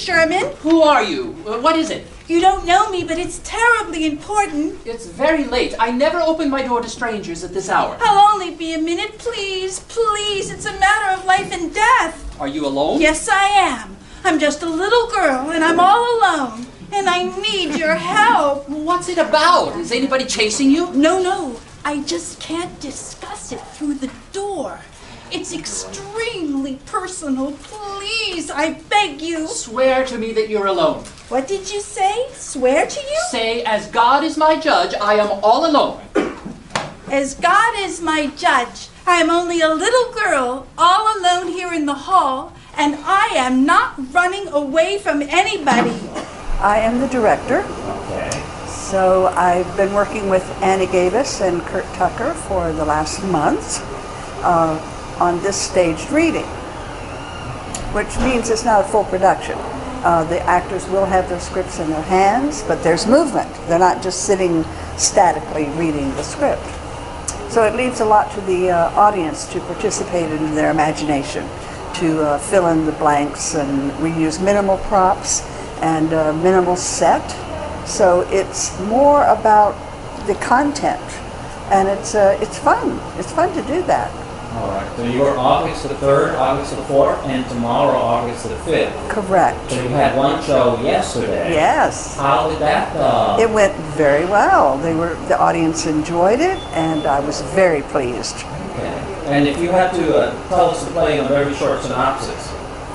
Sherman. Who are you? What is it? You don't know me, but it's terribly important. It's very late. I never open my door to strangers at this hour. I'll only be a minute, please. Please, it's a matter of life and death. Are you alone? Yes, I am. I'm just a little girl, and I'm all alone. And I need your help. What's it about? Is anybody chasing you? No. I just can't discuss it through the door. It's extremely personal. Please, I beg you. Swear to me that you're alone. What did you say? Swear to you? Say, as God is my judge, I am all alone. As God is my judge, I am only a little girl, all alone here in the hall, and I am not running away from anybody. I am the director. Okay. So I've been working with Annie Gavis and Kurt Tucker for the last month on this staged reading, which means it's not a full production. The actors will have their scripts in their hands, but there's movement. They're not just sitting statically reading the script. So it leaves a lot to the audience to participate in their imagination, to fill in the blanks, and we use minimal props and minimal set. So it's more about the content, and it's fun. It's fun to do that. All right. So you were August the 3rd, August the 4th, and tomorrow August the 5th. Correct. So you had one show yesterday. Yes. How did that go? It went very well. The audience enjoyed it, and I was very pleased. Okay. And if you had to tell us the play in a very short synopsis,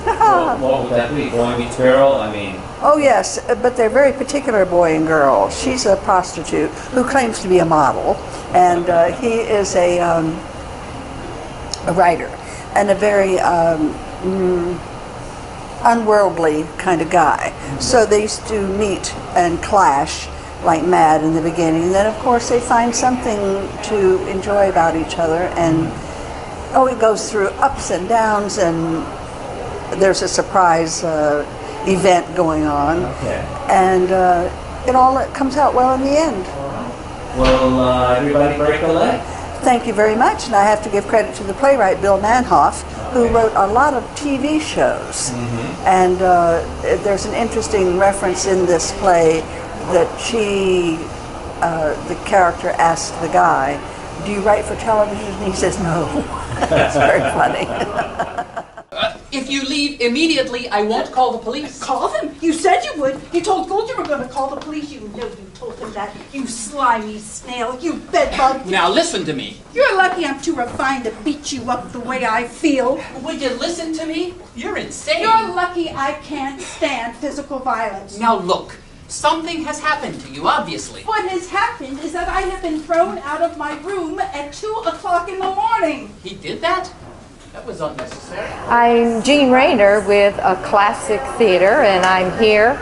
what would that be? Boy meets girl? I mean... Oh yes, but they're very particular, boy and girl. She's a prostitute who claims to be a model, and he is a writer, and a very unworldly kind of guy. So they used to meet and clash like mad in the beginning, and then of course they find something to enjoy about each other, and it goes through ups and downs, and there's a surprise event going on. Okay. And it all comes out well in the end. Will everybody break a leg? Thank you very much, and I have to give credit to the playwright Bill Manhoff, who wrote a lot of TV shows. And there's an interesting reference in this play that the character asked the guy, "Do you write for television?" And he says, "No." That's very funny. If you leave immediately, I won't call the police. Call them? You said you would. You told Gould you were going to call the police. You know you told him that. You slimy snail. You bedbug. Now listen to me. You're lucky I'm too refined to beat you up the way I feel. Would you listen to me? You're insane. You're lucky I can't stand physical violence. Now look, something has happened to you, obviously. What has happened is that I have been thrown out of my room at 2 o'clock in the morning. He did that? That was unnecessary. I'm Jean Rayner with a Classic Theater, and I'm here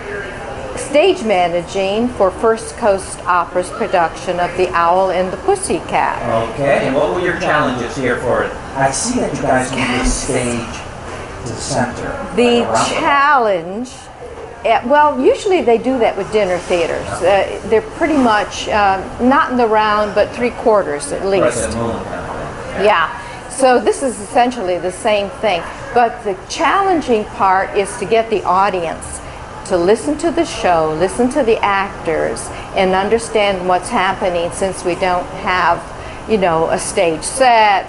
stage managing for First Coast Opera's production of The Owl and the Pussycat. Okay, and what were your challenges here for it? I see that you guys moved the stage to the center. The challenge, well, usually they do that with dinner theaters. They're pretty much not in the round, but 3/4 at least. Yeah. So this is essentially the same thing, but the challenging part is to get the audience to listen to the show, listen to the actors, and understand what's happening, since we don't have, a stage set,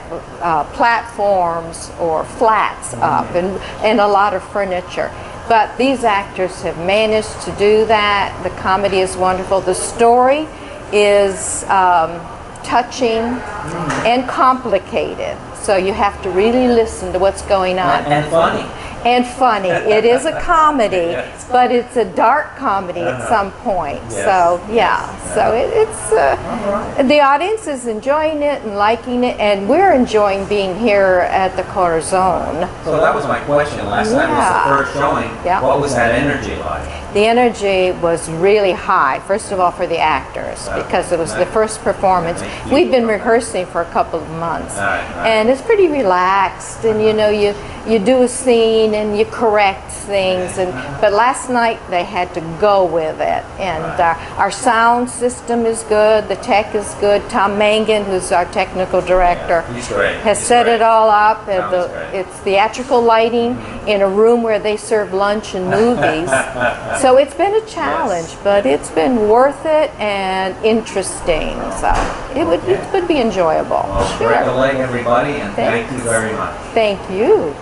platforms, or flats up, and a lot of furniture. But these actors have managed to do that. The comedy is wonderful. The story is touching and complicated. So you have to really listen to what's going on. And funny. And funny. It is a comedy, yes, but it's a dark comedy at some point. Yes. So yeah, so it's the audience is enjoying it and liking it, and we're enjoying being here at the Corazon. So that was my question. Last time was the first showing. Yeah. What was that energy like? the energy was really high. First of all, for the actors, because it was the first performance. We've been rehearsing for a couple of months, and it's pretty relaxed. And you know, you do a scene and you correct things. But last night they had to go with it, and our sound system is good. The tech is good. Tom Mangan, who's our technical director, has set it all up. It's theatrical lighting in a room where they serve lunch and movies. So it's been a challenge, but it's been worth it and interesting. So it would be enjoyable. Well, Sure. break a leg, everybody, and thank you very much. Thank you.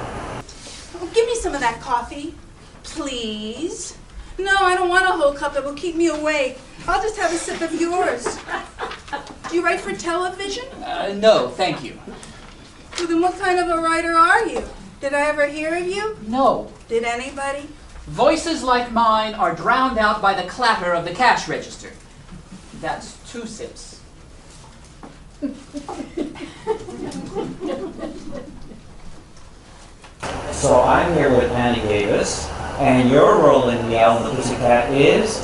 Oh, give me some of that coffee, please. No, I don't want a whole cup. It will keep me awake. I'll just have a sip of yours. Do you write for television? No, thank you. Well, then what kind of a writer are you? Did I ever hear of you? No. Did anybody? Voices like mine are drowned out by the clatter of the cash register. That's 2 sips. So I'm here with Annie Davis, and your role in The Owl and the Pussycat is?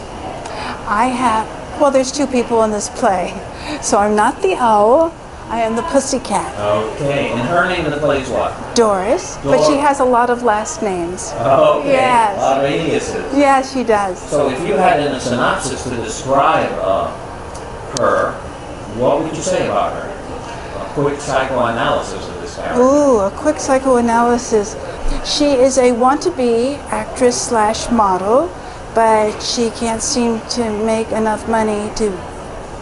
Well, there's 2 people in this play. So I'm not the owl, I am the pussycat. Okay, and her name in the play is what? Doris, but she has a lot of last names. Okay, Yes. a lot of aliases. Yes, she does. So if you had in a synopsis to describe her, what would you say about her? A quick psychoanalysis of this character. Ooh, a quick psychoanalysis. She is a want-to-be actress / model, but she can't seem to make enough money to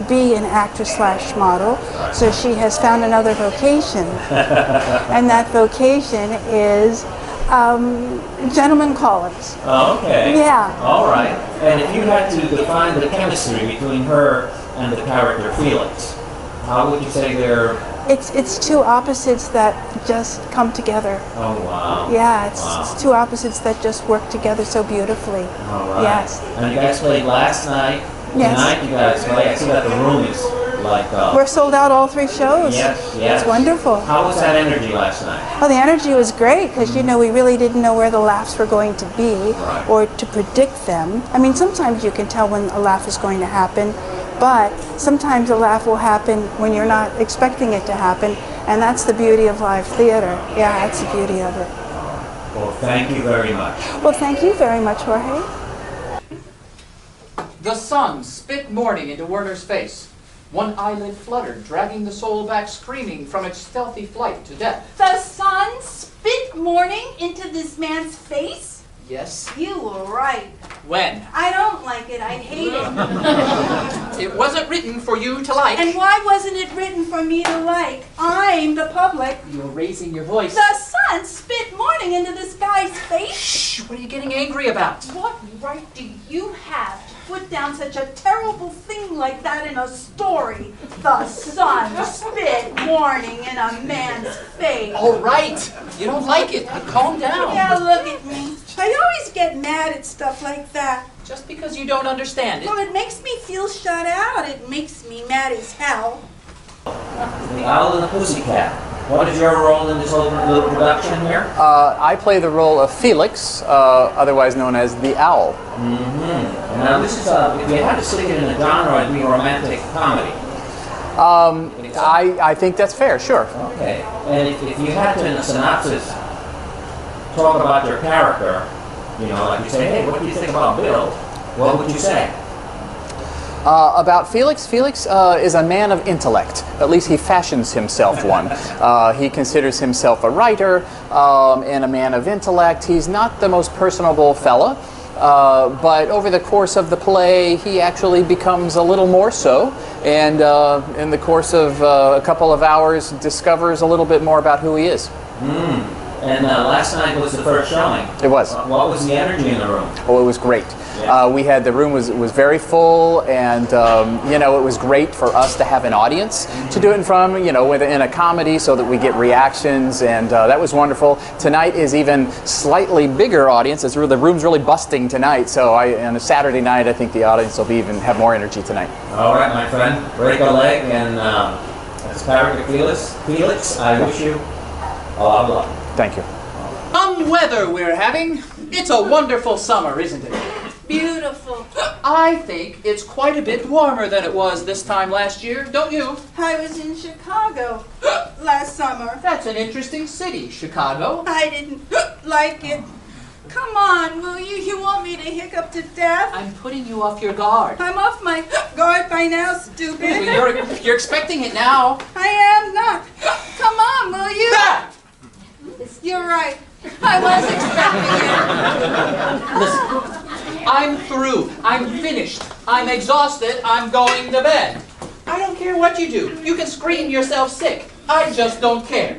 be an actress / model, so she has found another vocation, and that vocation is gentleman callers. Okay. Yeah. All right. And if you had to define the chemistry between her and the character Felix, how would you say they're? It's 2 opposites that just come together. Oh wow. Yeah, it's 2 opposites that just work together so beautifully. All right. Yes. And you guys played last night. Yes. Tonight you guys play. I see that the room is like. We're sold out all 3 shows. Yes. Yes. It's wonderful. How was that energy last night? Oh, the energy was great because, you know, we really didn't know where the laughs were going to be or to predict them. I mean, sometimes you can tell when a laugh is going to happen, but sometimes a laugh will happen when you're not expecting it to happen, and that's the beauty of live theater. Yeah, that's the beauty of it. Well, thank you very much. Well, thank you very much, Jorge. The sun spit morning into Werner's face. One eyelid fluttered, dragging the soul back screaming from its stealthy flight to death. The sun spit morning into this man's face? Yes? You were right. When? I don't like it. I hate it. It wasn't written for you to like. And why wasn't it written for me to like? I'm the public. You're raising your voice. The sun spit morning into this guy's face? Shh! What are you getting angry about? What right do you have to put down such a terrible thing like that in a story? The sun spit morning in a man's face. All right. You don't like it, but calm down. Yeah, look at me. I always get mad at stuff like that. Just because you don't understand it. Well, it makes me feel shut out. It makes me mad as hell. The Owl and the Pussycat. What is your role in this whole little production here? I play the role of Felix, otherwise known as the Owl. Mm-hmm. Now this is, if you had to stick it in a genre, it'd be a romantic comedy. I think that's fair, sure. Okay. And if you had to, in a synopsis, talk about your character, you know, like you say, hey, what do you think about Bill? What would you say? About Felix, Felix is a man of intellect. At least he fashions himself one. He considers himself a writer and a man of intellect. He's not the most personable fella, but over the course of the play, he actually becomes a little more so, and in the course of a couple of hours, discovers a little bit more about who he is. And last night was the first showing. It was. What was the energy in the room? Oh, it was great. Yeah. We had, the room was very full, and you know, it was great for us to have an audience to do it in front of, you know, in a comedy, so that we get reactions, and that was wonderful. Tonight is even slightly bigger audience. The room's really busting tonight, so on a Saturday night, I think the audience will have more energy tonight. All right, my friend, break a leg, and as character Felix, I wish you a lot of luck. Thank you. Some weather we're having. It's a wonderful summer, isn't it? beautiful. I think it's quite a bit warmer than it was this time last year, don't you? I was in Chicago last summer. That's an interesting city, Chicago. I didn't like it. Come on, will you? You want me to hiccup to death? I'm putting you off your guard. I'm off my guard by now, stupid. You're expecting it now. I am not. Come on, will you? Ah! You're right. I was expecting Listen, I'm through. I'm finished. I'm exhausted. I'm going to bed. I don't care what you do. You can scream yourself sick. I just don't care.